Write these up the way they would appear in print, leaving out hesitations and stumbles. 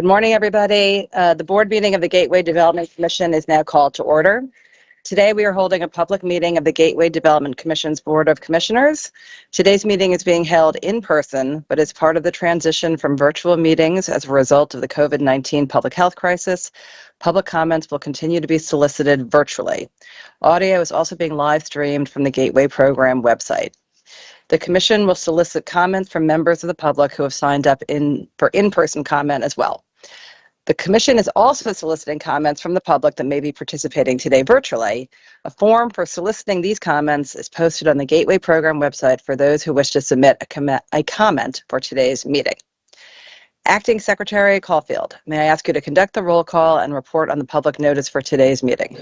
Good morning, everybody. The board meeting of the Gateway Development Commission is now called to order. Today, we are holding a public meeting of the Gateway Development Commission's Board of Commissioners. Today's meeting is being held in person, but as part of the transition from virtual meetings as a result of the COVID-19 public health crisis, public comments will continue to be solicited virtually. Audio is also being live streamed from the Gateway Program website. The Commission will solicit comments from members of the public who have signed up for in-person comment as well. The Commission is also soliciting comments from the public that may be participating today virtually. A form for soliciting these comments is posted on the Gateway Program website for those who wish to submit a comment for today's meeting. Acting Secretary Caulfield, may I ask you to conduct the roll call and report on the public notice for today's meeting?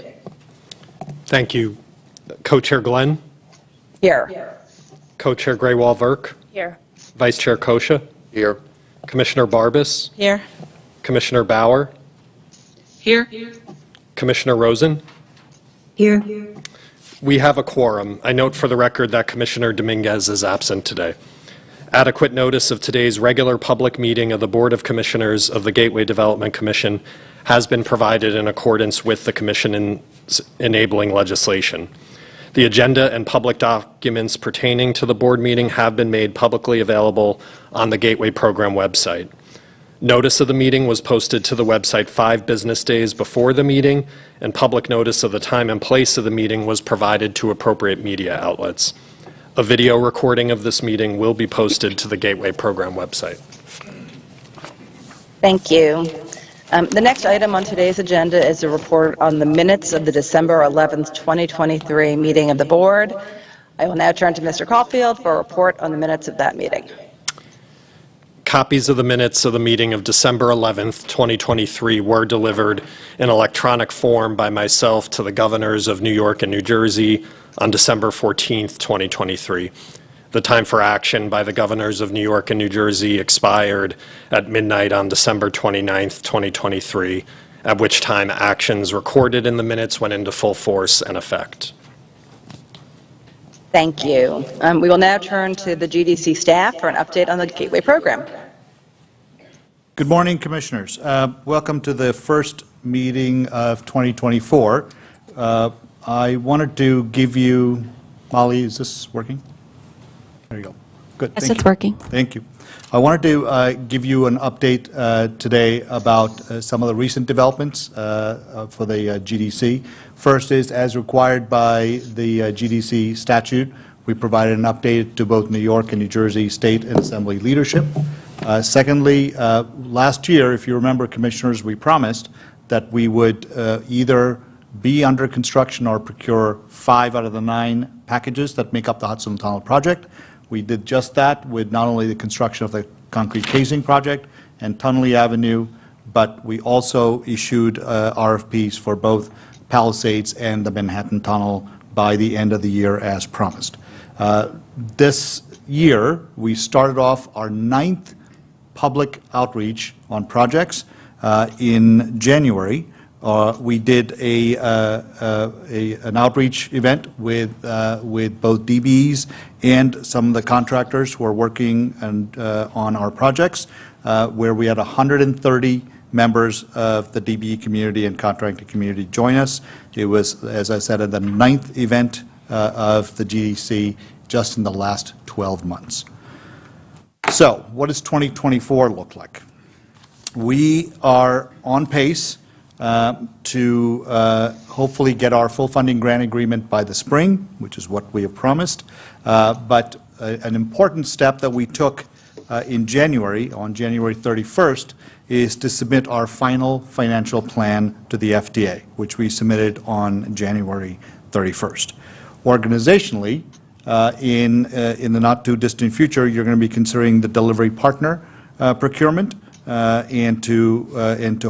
Thank you. Co-Chair Glenn? Here. Co-Chair Graywall-Verk? Here. Vice Chair Kosha? Here. Commissioner Barbas? Here. Commissioner Bauer? Here. Commissioner Rosen? Here. We have a quorum. I note for the record that Commissioner Dominguez is absent today. Adequate notice of today's regular public meeting of the Board of Commissioners of the Gateway Development Commission has been provided in accordance with the Commission enabling legislation. The agenda and public documents pertaining to the board meeting have been made publicly available on the Gateway Program website. Notice of the meeting was posted to the website 5 business days before the meeting, and public notice of the time and place of the meeting was provided to appropriate media outlets. A video recording of this meeting will be posted to the Gateway Program website. Thank you. The next item on today's agenda is a report on the minutes of the December 11th, 2023 meeting of the board. I will now turn to Mr. Caulfield for a report on the minutes of that meeting. Copies of the minutes of the meeting of December 11th, 2023 were delivered in electronic form by myself to the governors of New York and New Jersey on December 14th, 2023. The time for action by the governors of New York and New Jersey expired at midnight on December 29th, 2023, at which time actions recorded in the minutes went into full force and effect. Thank you. We will now turn to the GDC staff for an update on the Gateway program. Good morning, Commissioners. Welcome to the first meeting of 2024. I wanted to give you, Molly, is this working? There you go. Good. Yes, it's working. Thank you. I wanted to give you an update today about some of the recent developments for the GDC. First is, as required by the GDC statute, we provided an update to both New York and New Jersey State and Assembly leadership. Secondly, last year, if you remember, Commissioners, we promised that we would either be under construction or procure 5 out of the 9 packages that make up the Hudson Tunnel project. We did just that with not only the construction of the concrete casing project and Tunnelly Avenue, but we also issued RFPs for both Palisades and the Manhattan Tunnel by the end of the year as promised. This year, we started off our 9th public outreach on projects in January. We did an outreach event with both DBEs and some of the contractors who are working on our projects, where we had 130 members of the DBE community and contracting community join us. It was, as I said, the 9th event of the GDC just in the last 12 months. So, what does 2024 look like? We are on pace to hopefully get our full funding grant agreement by the spring, which is what we have promised. But an important step that we took in January, on January 31st, is to submit our final financial plan to the FDA, which we submitted on January 31st. Organizationally, in the not-too-distant future, you're going to be considering the delivery partner procurement, and to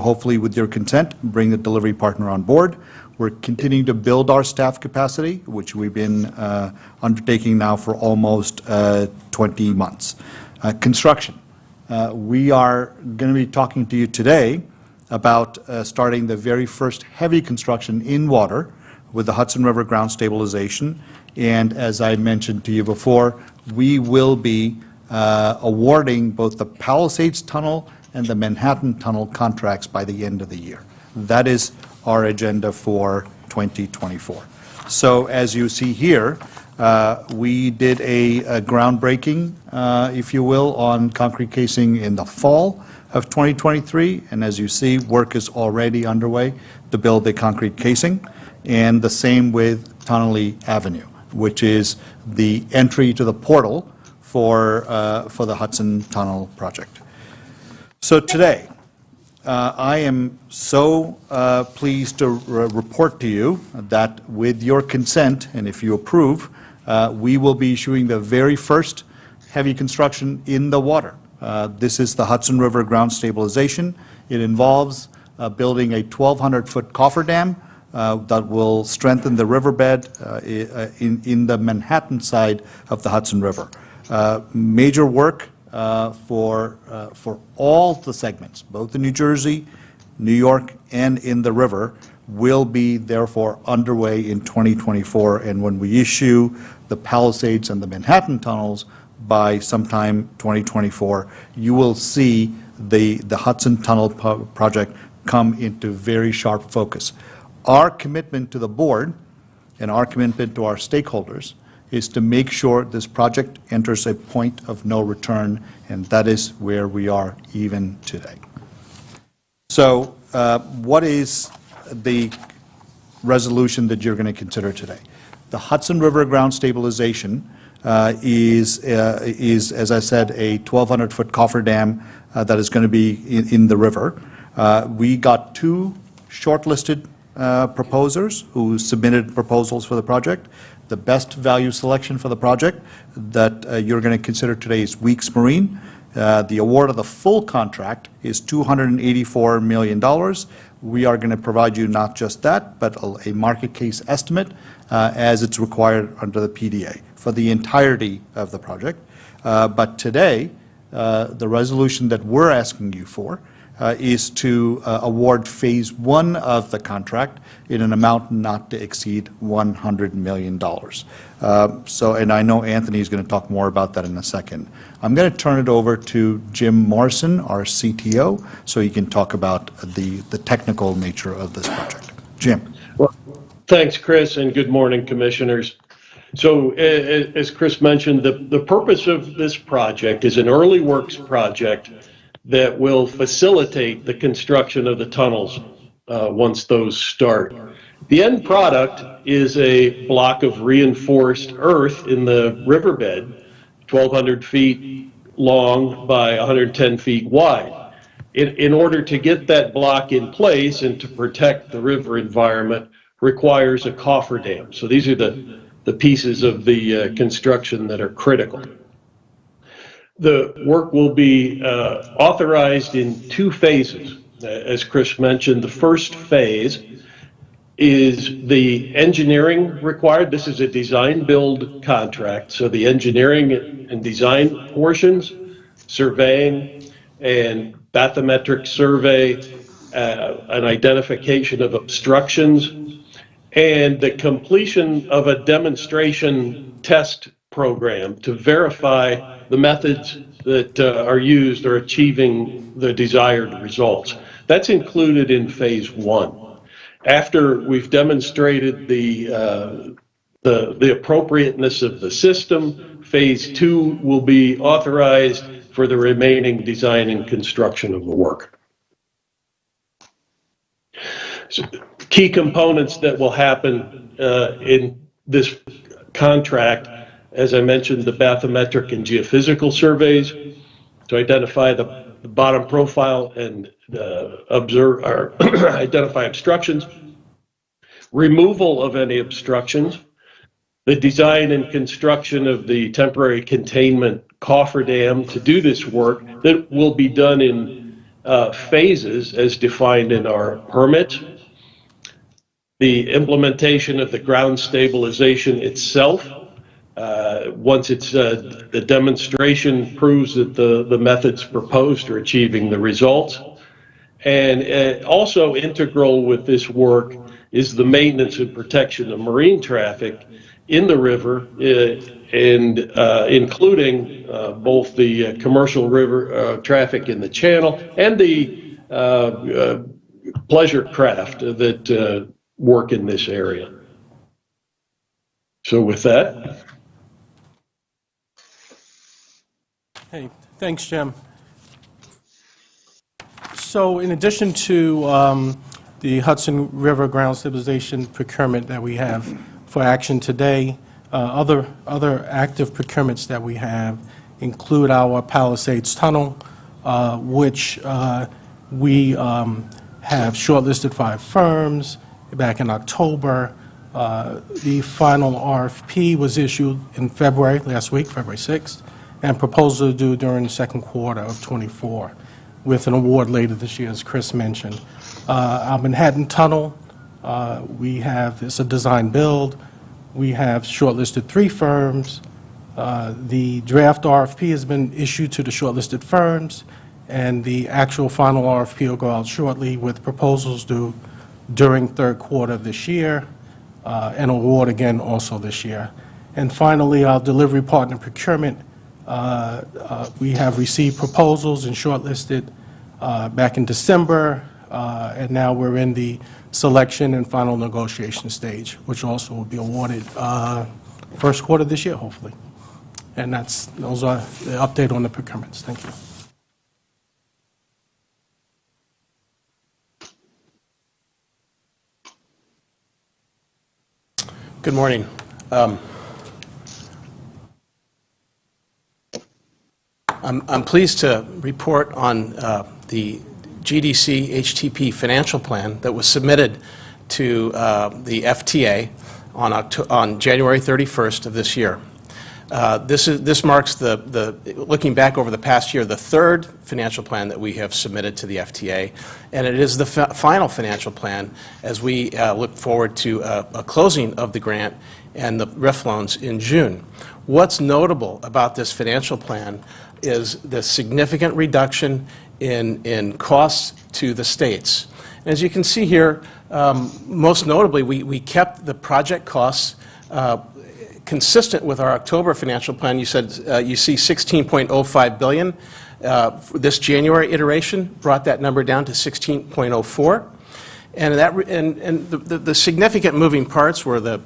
hopefully, with your consent, bring the delivery partner on board. We're continuing to build our staff capacity, which we've been undertaking now for almost 20 months. Construction. We are going to be talking to you today about starting the very first heavy construction in water with the Hudson River ground stabilization. And as I mentioned to you before, we will be awarding both the Palisades Tunnel and the Manhattan Tunnel contracts by the end of the year. That is our agenda for 2024. So as you see here, we did a groundbreaking, if you will, on concrete casing in the fall of 2023, and as you see, work is already underway to build the concrete casing, and the same with Tonnelle Avenue, which is the entry to the portal for the Hudson Tunnel project. So today, I am so pleased to report to you that with your consent, and if you approve, we will be issuing the very first heavy construction in the water. This is the Hudson River ground stabilization. It involves building a 1,200-foot cofferdam that will strengthen the riverbed in the Manhattan side of the Hudson River. Major work for all the segments, both in New Jersey, New York, and in the river, will be therefore underway in 2024. And when we issue the Palisades and the Manhattan tunnels by sometime 2024, you will see the Hudson Tunnel project come into very sharp focus. Our commitment to the board and our commitment to our stakeholders is to make sure this project enters a point of no return, and that is where we are even today. So what is the resolution that you're going to consider today? The Hudson River ground stabilization is, as I said, a 1,200-foot cofferdam that is going to be in the river. We got two shortlisted proposers who submitted proposals for the project. The best value selection for the project that you're going to consider today is Weeks Marine. The award of the full contract is $284 million. We are going to provide you not just that, but a market case estimate as it's required under the PDA for the entirety of the project. But today, the resolution that we're asking you for is to award phase one of the contract in an amount not to exceed $100 million. And I know Anthony is going to talk more about that in a second. I'm going to turn it over to Jim Morrison, our CTO, so he can talk about the technical nature of this project. Jim. Well, thanks, Chris, and good morning, Commissioners. So as Chris mentioned, the purpose of this project is an early works project that will facilitate the construction of the tunnels once those start. The end product is a block of reinforced earth in the riverbed, 1,200 feet long by 110 feet wide. In order to get that block in place and to protect the river environment requires a cofferdam. So these are the pieces of the construction that are critical. The work will be authorized in two phases. As Chris mentioned, the first phase is the engineering required. This is a design-build contract, so the engineering and design portions, surveying and bathymetric survey, an identification of obstructions, and the completion of a demonstration test program to verify the methods that are used are achieving the desired results. That's included in phase one. After we've demonstrated the appropriateness of the system, phase two will be authorized for the remaining design and construction of the work. So, key components that will happen in this contract, as I mentioned, the bathymetric and geophysical surveys to identify the bottom profile and observe or identify obstructions, removal of any obstructions, the design and construction of the temporary containment cofferdam to do this work that will be done in phases as defined in our permit, the implementation of the ground stabilization itself. Once it's the demonstration proves that the methods proposed are achieving the results. And also integral with this work is the maintenance and protection of marine traffic in the river and including both the commercial river traffic in the channel and the pleasure craft that work in this area. So with that. Hey, thanks, Jim. So in addition to the Hudson River Ground Stabilization procurement that we have for action today, other active procurements that we have include our Palisades Tunnel, which we have shortlisted 5 firms back in October. The final RFP was issued in February, last week, February 6th, and proposals are due during the second quarter of '24, with an award later this year, as Chris mentioned. Our Manhattan Tunnel, it's a design build. We have shortlisted 3 firms. The draft RFP has been issued to the shortlisted firms, and the actual final RFP will go out shortly with proposals due during third quarter of this year, and award again also this year. And finally, our delivery partner procurement, we have received proposals and shortlisted back in December, and now we're in the selection and final negotiation stage, which also will be awarded first quarter this year, hopefully. And those are the update on the procurements. Thank you. Good morning. I'm pleased to report on the GDC HTP financial plan that was submitted to the FTA on January 31st of this year. This marks looking back over the past year, the 3rd financial plan that we have submitted to the FTA, and it is the final financial plan as we look forward to a closing of the grant and the RIF loans in June. What's notable about this financial plan is the significant reduction in costs to the states. As you can see here, most notably, we kept the project costs consistent with our October financial plan. You said you see $16.05 billion. This January iteration brought that number down to $16.04. And the significant moving parts were the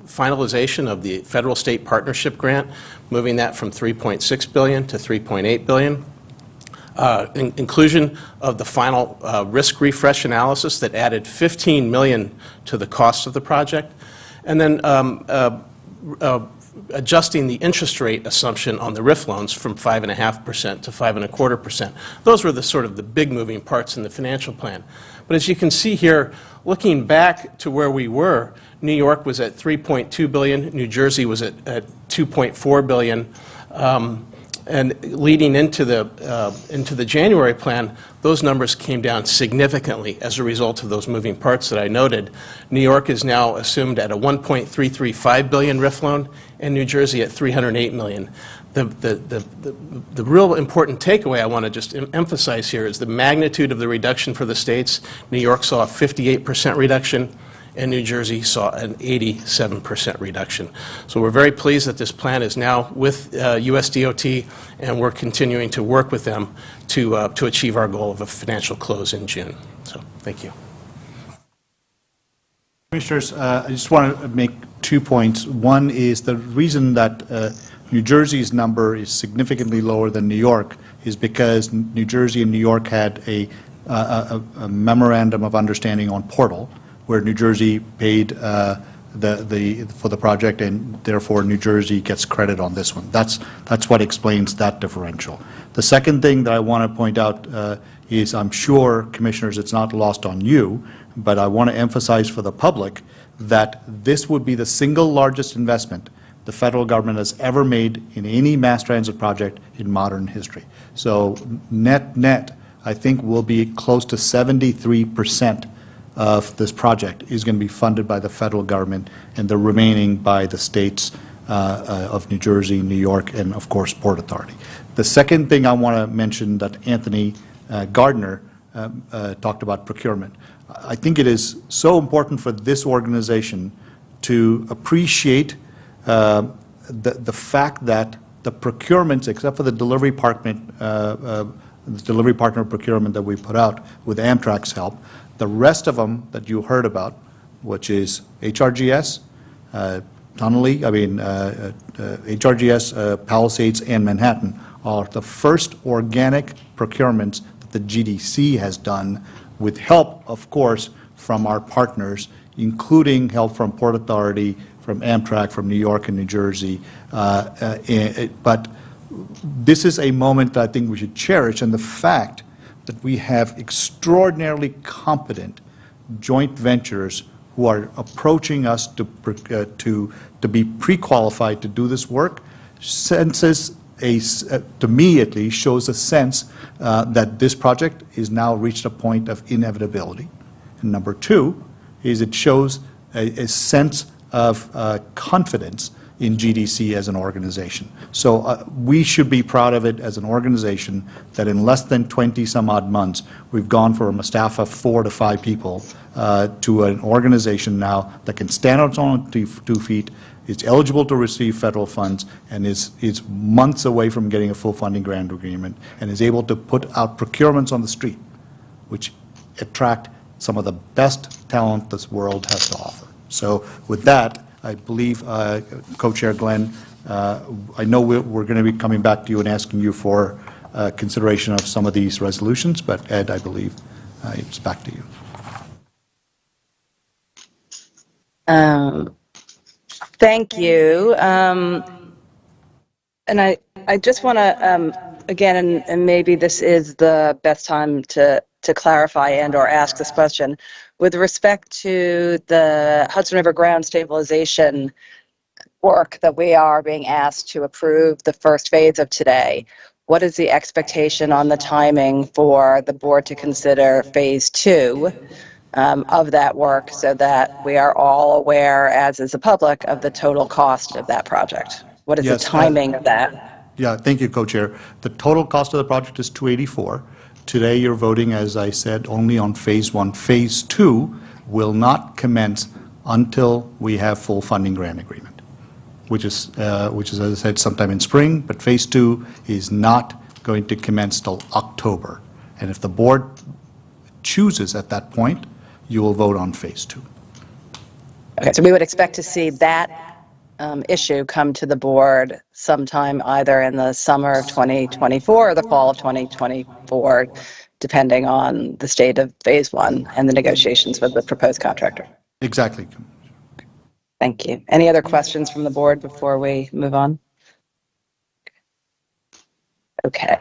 finalization of the federal-state partnership grant, moving that from $3.6 billion to $3.8 billion. Inclusion of the final risk refresh analysis that added $15 million to the cost of the project, and then adjusting the interest rate assumption on the RIF loans from 5.5% to 5.25%. Those were the sort of the big moving parts in the financial plan. But as you can see here, looking back to where we were, New York was at $3.2 billion, New Jersey was at $2.4 billion. And leading into the January plan, those numbers came down significantly as a result of those moving parts that I noted. New York is now assumed at a $1.335 billion RIF loan, and New Jersey at $308 million. The real important takeaway I want to just emphasize here is the magnitude of the reduction for the states. New York saw a 58% reduction, and New Jersey saw an 87% reduction. So we're very pleased that this plan is now with USDOT, and we're continuing to work with them to achieve our goal of a financial close in June. So thank you. Commissioners, I just want to make 2 points. One is the reason that New Jersey's number is significantly lower than New York is because New Jersey and New York had a memorandum of understanding on Portal, where New Jersey paid for the project, and therefore New Jersey gets credit on this one. That's what explains that differential. The second thing that I want to point out is, I'm sure, Commissioners, it's not lost on you, but I want to emphasize for the public that this would be the single largest investment the federal government has ever made in any mass transit project in modern history. So net, I think will be close to 73% of this project is going to be funded by the federal government, and the remaining by the states of New Jersey, New York, and of course Port Authority. The second thing I want to mention that Anthony Gardner talked about procurement. I think it is so important for this organization to appreciate the fact that the procurements, except for the delivery partner procurement that we put out with Amtrak's help, the rest of them that you heard about, which is HRGS, HRGS, Palisades, and Manhattan, are the first organic procurements that the GDC has done with help, of course, from our partners, including help from Port Authority, from Amtrak, from New York and New Jersey. But this is a moment that I think we should cherish, and the fact that we have extraordinarily competent joint ventures who are approaching us to be pre-qualified to do this work senses to me at least, shows a sense that this project is now reached a point of inevitability. And number two is it shows a sense of confidence in GDC as an organization. So we should be proud of it as an organization that in less than 20-some-odd months, we've gone from a staff of 4 to 5 people to an organization now that can stand on its own 2 feet, is eligible to receive federal funds, and is months away from getting a full funding grant agreement, and is able to put out procurements on the street, which attract some of the best talent this world has to offer. So with that, I believe, Co-Chair Glenn, I know we're going to be coming back to you and asking you for consideration of some of these resolutions, but Ed, I believe it's back to you. Thank you. And I just want to, again, and maybe this is the best time to clarify and or ask this question. With respect to the Hudson River ground stabilization work that we are being asked to approve the first phase of today, what is the expectation on the timing for the board to consider phase 2 of that work so that we are all aware, as is the public, of the total cost of that project? What is the timing of that? Yeah, thank you, Co-Chair. The total cost of the project is $284. Today you're voting, as I said, only on phase 1. Phase 2 will not commence until we have full funding grant agreement, which is, as I said, sometime in spring, but phase 2 is not going to commence till October. And if the board chooses at that point, you will vote on phase 2. Okay, so we would expect to see that issue come to the board sometime either in the summer of 2024 or the fall of 2024, depending on the state of phase 1 and the negotiations with the proposed contractor. Exactly. Thank you. Any other questions from the board before we move on? Okay.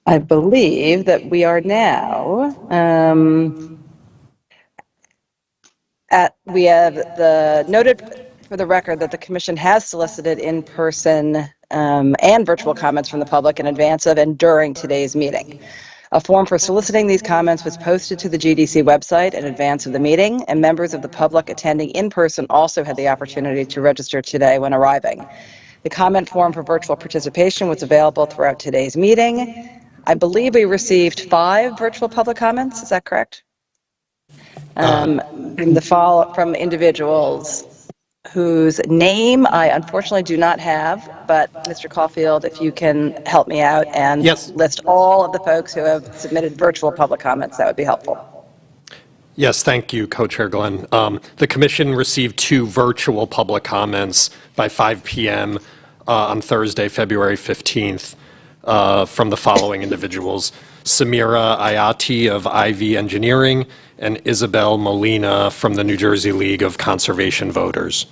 I believe that we are now we have noted for the record that the Commission has solicited in-person and virtual comments from the public in advance of and during today's meeting. A form for soliciting these comments was posted to the GDC website in advance of the meeting, and members of the public attending in person also had the opportunity to register today when arriving. The comment form for virtual participation was available throughout today's meeting. I believe we received 5 virtual public comments. Is that correct? From individuals whose name I unfortunately do not have, but Mr. Caulfield, if you can help me out and list all of the folks who have submitted virtual public comments, that would be helpful. Yes, thank you, Co-Chair Glenn. The Commission received 2 virtual public comments by 5 p.m. On Thursday, February 15th, from the following individuals: Samira Ayati of IV Engineering and Isabel Molina from the New Jersey League of Conservation Voters.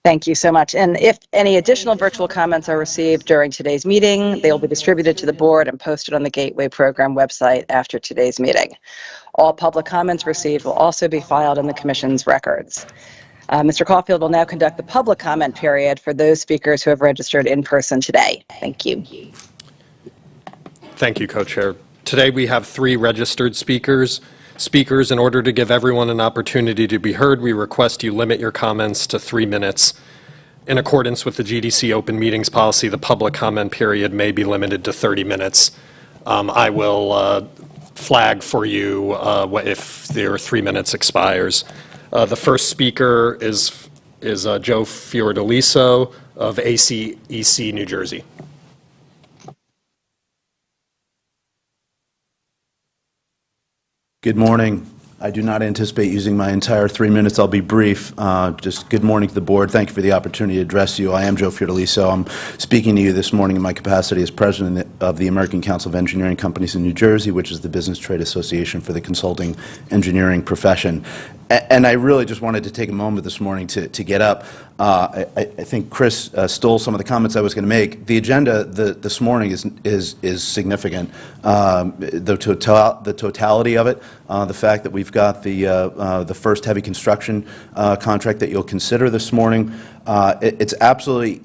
Thank you so much. And if any additional virtual comments are received during today's meeting, they will be distributed to the board and posted on the Gateway Program website after today's meeting. All public comments received will also be filed in the Commission's records. Mr. Caulfield will now conduct the public comment period for those speakers who have registered in person today. Thank you. Thank you, Co-Chair. Today we have 3 registered speakers. Speakers, in order to give everyone an opportunity to be heard, we request you limit your comments to 3 minutes. In accordance with the GDC open meetings policy, the public comment period may be limited to 30 minutes. I will flag for you if their 3 minutes expires. The first speaker is Joe Fiordaliso of ACEC, New Jersey. Good morning. I do not anticipate using my entire 3 minutes. I'll be brief. Just good morning to the board. Thank you for the opportunity to address you. I am Joe Fiordaliso. I'm speaking to you this morning in my capacity as president of the American Council of Engineering Companies in New Jersey, which is the business trade association for the consulting engineering profession. And I really just wanted to take a moment this morning to get up. I think Chris stole some of the comments I was going to make. The agenda this morning is significant. The totality of it, the fact that we've got the first heavy construction contract that you'll consider this morning, it's absolutely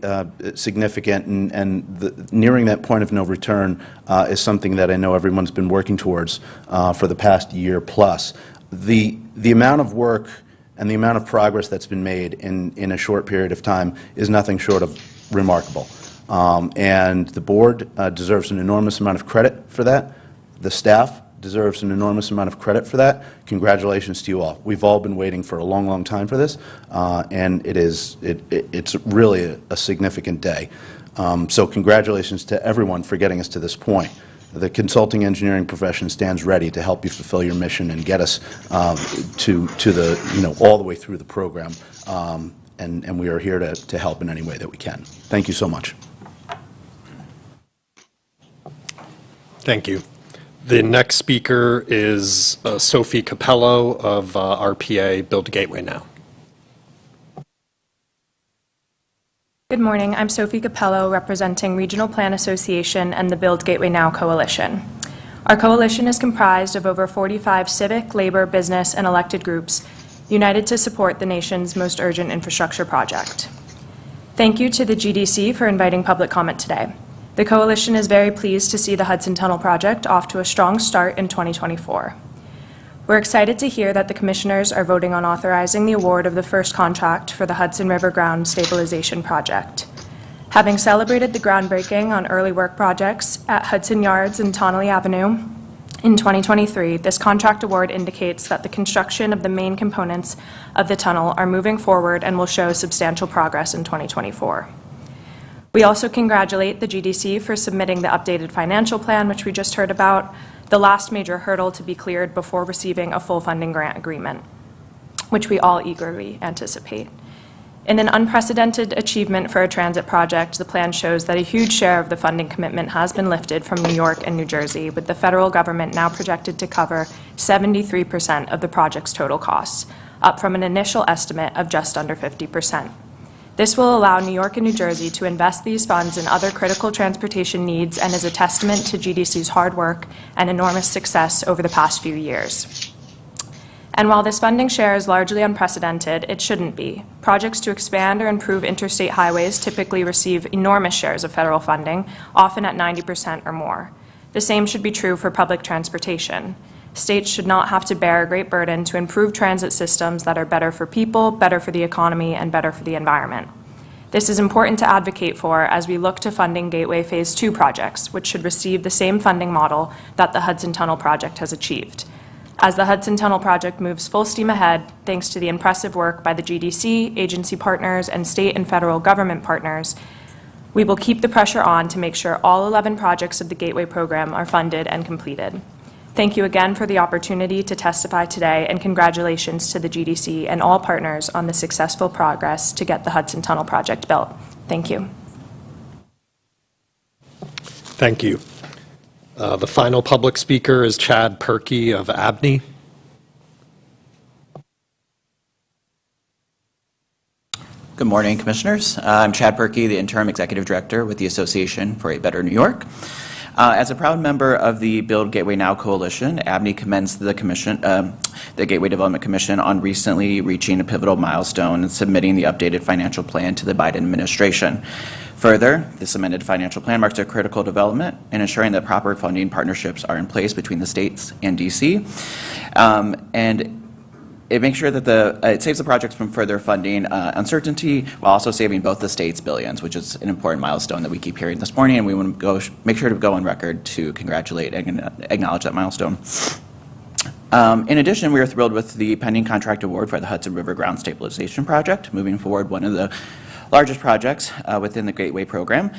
significant, and nearing that point of no return is something that I know everyone's been working towards for the past year plus. The amount of work and the amount of progress that's been made in a short period of time is nothing short of remarkable. And the board deserves an enormous amount of credit for that. The staff deserves an enormous amount of credit for that. Congratulations to you all. We've all been waiting for a long, long time for this, and it's really a significant day. So congratulations to everyone for getting us to this point. The consulting engineering profession stands ready to help you fulfill your mission and get us to the, all the way through the program. And we are here to help in any way that we can. Thank you so much. Thank you. The next speaker is Sophie Capello of RPA Build Gateway Now. Good morning. I'm Sophie Capello, representing Regional Plan Association and the Build Gateway Now Coalition. Our coalition is comprised of over 45 civic, labor, business, and elected groups united to support the nation's most urgent infrastructure project. Thank you to the GDC for inviting public comment today. The coalition is very pleased to see the Hudson Tunnel project off to a strong start in 2024. We're excited to hear that the commissioners are voting on authorizing the award of the first contract for the Hudson River Ground Stabilization Project. Having celebrated the groundbreaking on early work projects at Hudson Yards and Tonelli Avenue in 2023, this contract award indicates that the construction of the main components of the tunnel are moving forward and will show substantial progress in 2024. We also congratulate the GDC for submitting the updated financial plan, which we just heard about, the last major hurdle to be cleared before receiving a full funding grant agreement, which we all eagerly anticipate. In an unprecedented achievement for a transit project, the plan shows that a huge share of the funding commitment has been lifted from New York and New Jersey, with the federal government now projected to cover 73% of the project's total costs, up from an initial estimate of just under 50%. This will allow New York and New Jersey to invest these funds in other critical transportation needs and is a testament to GDC's hard work and enormous success over the past few years. And while this funding share is largely unprecedented, it shouldn't be. Projects to expand or improve interstate highways typically receive enormous shares of federal funding, often at 90% or more. The same should be true for public transportation. States should not have to bear a great burden to improve transit systems that are better for people, better for the economy, and better for the environment. This is important to advocate for as we look to funding Gateway Phase 2 projects, which should receive the same funding model that the Hudson Tunnel project has achieved. As the Hudson Tunnel project moves full steam ahead, thanks to the impressive work by the GDC, agency partners, and state and federal government partners, we will keep the pressure on to make sure all 11 projects of the Gateway program are funded and completed. Thank you again for the opportunity to testify today, and congratulations to the GDC and all partners on the successful progress to get the Hudson Tunnel project built. Thank you. Thank you. The final public speaker is Chad Perkey of ABNY. Good morning, Commissioners. I'm Chad Perkey, the Interim Executive Director with the Association for a Better New York. As a proud member of the Build Gateway Now Coalition, ABNY commends the Gateway Development Commission on recently reaching a pivotal milestone and submitting the updated financial plan to the Biden administration. Further, this amended financial plan marks a critical development in ensuring that proper funding partnerships are in place between the states and DC. And it makes sure that it saves the projects from further funding uncertainty while also saving both the states billions, which is an important milestone that we keep hearing this morning, and we want to make sure to go on record to congratulate and acknowledge that milestone. In addition, we are thrilled with the pending contract award for the Hudson River Ground Stabilization Project, moving forward one of the largest projects within the Gateway program.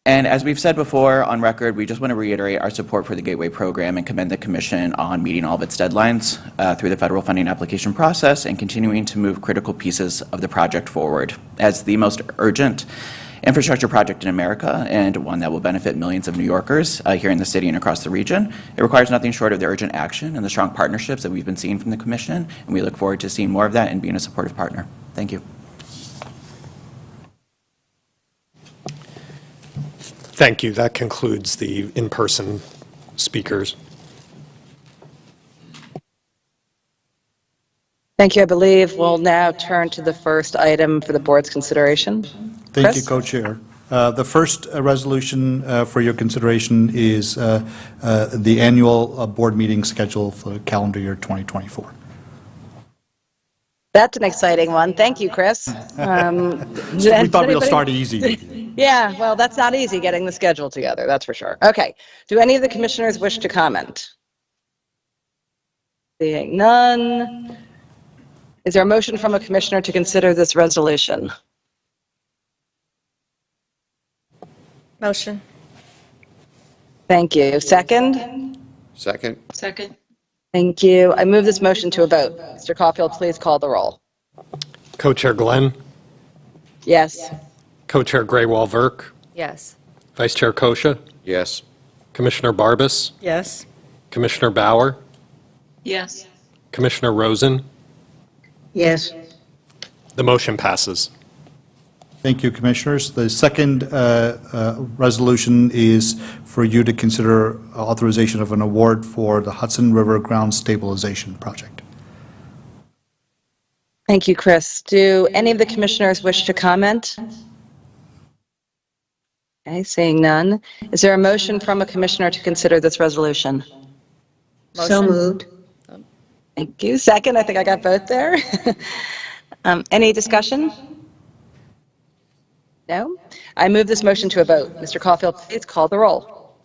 And as we've said before on record, we just want to reiterate our support for the Gateway program and commend the Commission on meeting all of its deadlines through the federal funding application process and continuing to move critical pieces of the project forward. As the most urgent infrastructure project in America and one that will benefit millions of New Yorkers here in the city and across the region, it requires nothing short of the urgent action and the strong partnerships that we've been seeing from the Commission, and we look forward to seeing more of that and being a supportive partner. Thank you. Thank you. That concludes the in-person speakers. Thank you. I believe we'll now turn to the first item for the board's consideration. Thank you, Chris? Co-Chair. The first resolution for your consideration is the annual board meeting schedule for calendar year 2024. That's an exciting one. Thank you, Chris. We thought we'll start easy. Yeah, well, that's not easy getting the schedule together, that's for sure. Okay. Do any of the commissioners wish to comment? Seeing none. Is there a motion from a commissioner to consider this resolution? Motion. Thank you. Second? Second. Second. Thank you. I move this motion to a vote. Mr. Caulfield, please call the roll. Co-Chair Glenn, Yes. Co-Chair Graywall-Verk, Yes. Vice Chair Kosha, Yes. Commissioner Barbas, Yes. Commissioner Bauer, Yes. Commissioner Rosen. Yes. The motion passes. Thank you, Commissioners. The second resolution is for you to consider authorization of an award for the Hudson River Ground Stabilization Project. Thank you, Chris. Do any of the commissioners wish to comment? Okay, seeing none. Is there a motion from a commissioner to consider this resolution? So moved. Thank you. Second, I think I got both there. Any discussion? No? I move this motion to a vote. Mr. Caulfield, please call the roll.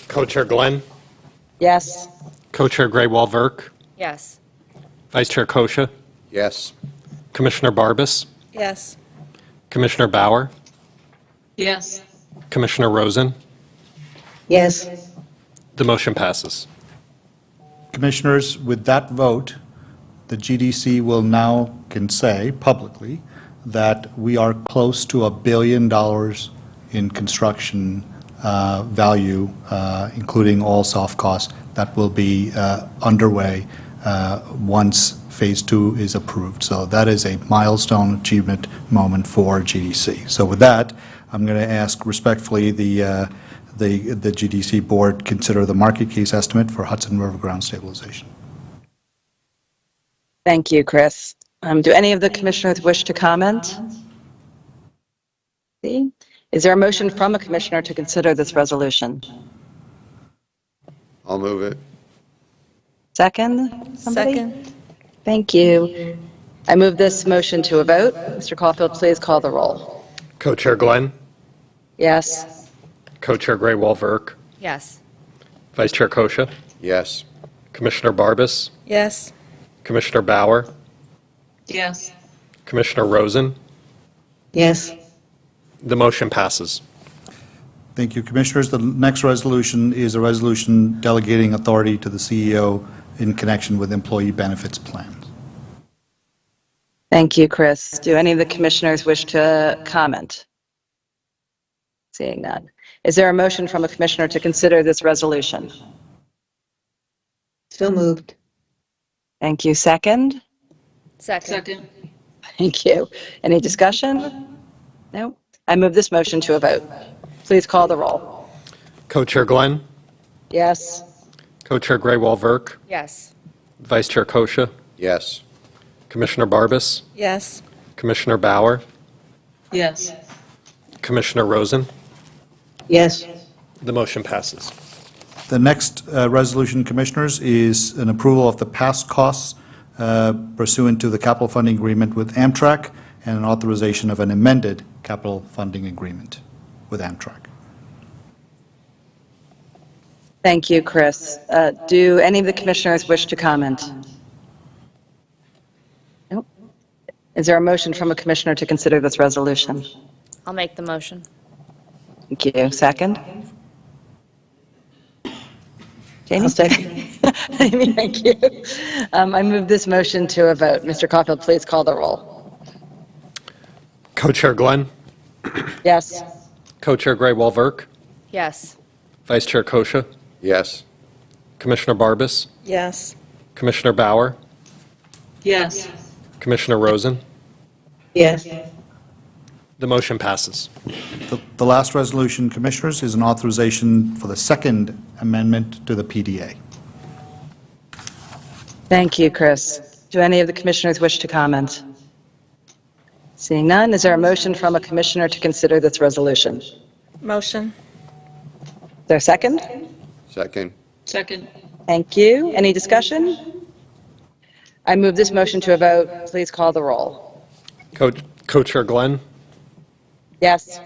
Co-Chair Glenn, Yes. Co-Chair Graywall-Verk, Yes. Vice Chair Kosha, Yes. Commissioner Barbas, Yes. Commissioner Bauer, Yes. Commissioner Rosen. Yes. The motion passes. Commissioners, with that vote, the GDC will now can say publicly that we are close to $1 billion in construction value, including all soft costs, that will be underway once Phase 2 is approved. So that is a milestone achievement moment for GDC. So with that, I'm going to ask respectfully the GDC Board consider the market case estimate for Hudson River Ground Stabilization. Thank you, Chris. Do any of the commissioners wish to comment? See? Is there a motion from a commissioner to consider this resolution? I'll move it. Second? Somebody? Second. Thank you. I move this motion to a vote. Mr. Caulfield, please call the roll. Co-Chair Glenn, Yes. Co-Chair Graywall-Verk, Yes. Vice Chair Kosha, Yes. Commissioner Barbas, Yes. Commissioner Bauer, Yes. Commissioner Rosen. Yes. The motion passes. Thank you, Commissioners. The next resolution is a resolution delegating authority to the CEO in connection with employee benefits plans. Thank you, Chris. Do any of the commissioners wish to comment? Seeing none. Is there a motion from a commissioner to consider this resolution? So moved. Thank you. Second? Second. Thank you. Any discussion? No? I move this motion to a vote. Please call the roll. Co-Chair Glenn, Yes. Co-Chair Graywall-Verk, Yes. Vice Chair Kosha, Yes. Commissioner Barbas, Yes. Commissioner Bauer, Yes. Commissioner Rosen. Yes. The motion passes. The next resolution, Commissioners, is an approval of the past costs pursuant to the capital funding agreement with Amtrak and an authorization of an amended capital funding agreement with Amtrak. Thank you, Chris. Do any of the commissioners wish to comment? Nope. Is there a motion from a commissioner to consider this resolution? I'll make the motion. Thank you. Second? Jamie? I'll second. Amy, thank you. I move this motion to a vote. Mr. Caulfield, please call the roll. Co-Chair Glenn, Yes. Co-Chair Gray-Walverk, Yes. Vice Chair Kosha, Yes. Commissioner Barbas, Yes. Commissioner Bauer, Yes. Commissioner Rosen. Yes. The motion passes. The last resolution, Commissioners, is an authorization for the second amendment to the PDA. Thank you, Chris. Do any of the commissioners wish to comment? Seeing none, is there a motion from a commissioner to consider this resolution? Is Motion. there a second? Second. Second. Thank you. Any discussion? I move this motion to a vote. Please call the roll. Co-Chair Glenn, Yes.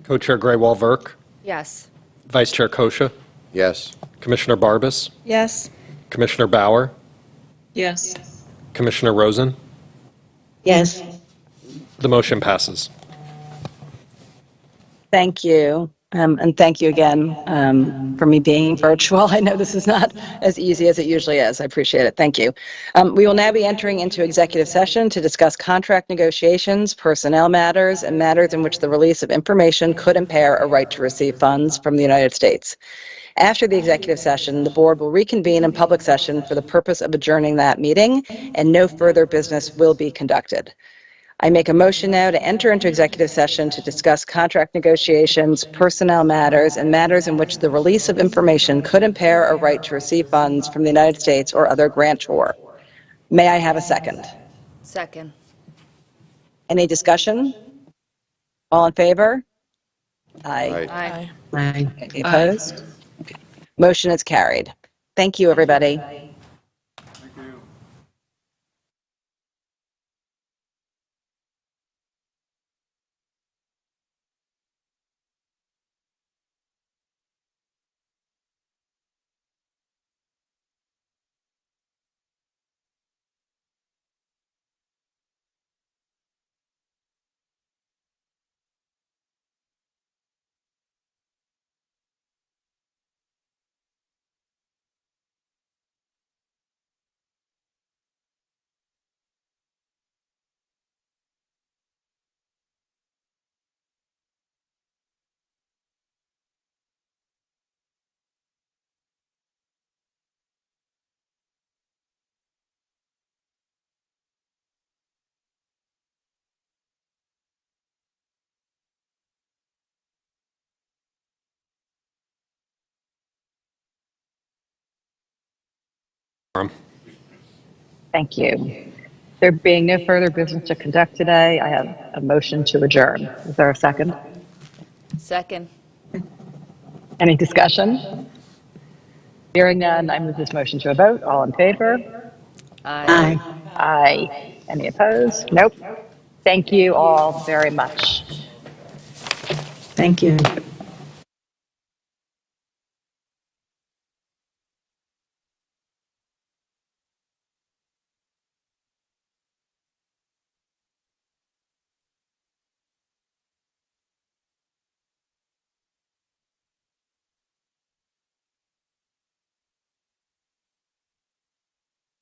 Co-Chair Gray-Walverk, Yes. Vice Chair Kosha, Yes. Commissioner Barbas, Yes. Commissioner Bauer, Yes. Commissioner Rosen. Yes. The motion passes. Thank you. And thank you again for me being virtual. I know this is not as easy as it usually is. I appreciate it. Thank you. We will now be entering into executive session to discuss contract negotiations, personnel matters, and matters in which the release of information could impair a right to receive funds from the United States. After the executive session, the board will reconvene in public session for the purpose of adjourning that meeting, and no further business will be conducted. I make a motion now to enter into executive session to discuss contract negotiations, personnel matters, and matters in which the release of information could impair a right to receive funds from the United States or other grantor. May I have a second? Second. Any discussion? All in favor? Aye. Aye. Aye. Any opposed? Okay. Motion is carried. Thank you, everybody. Thank you. There being no further business to conduct today, I have a motion to adjourn. Is there a second? Second. Any discussion? Hearing none, I move this motion to a vote. All in favor? Aye. Aye. Any opposed? Nope. Thank you all very much. Thank you.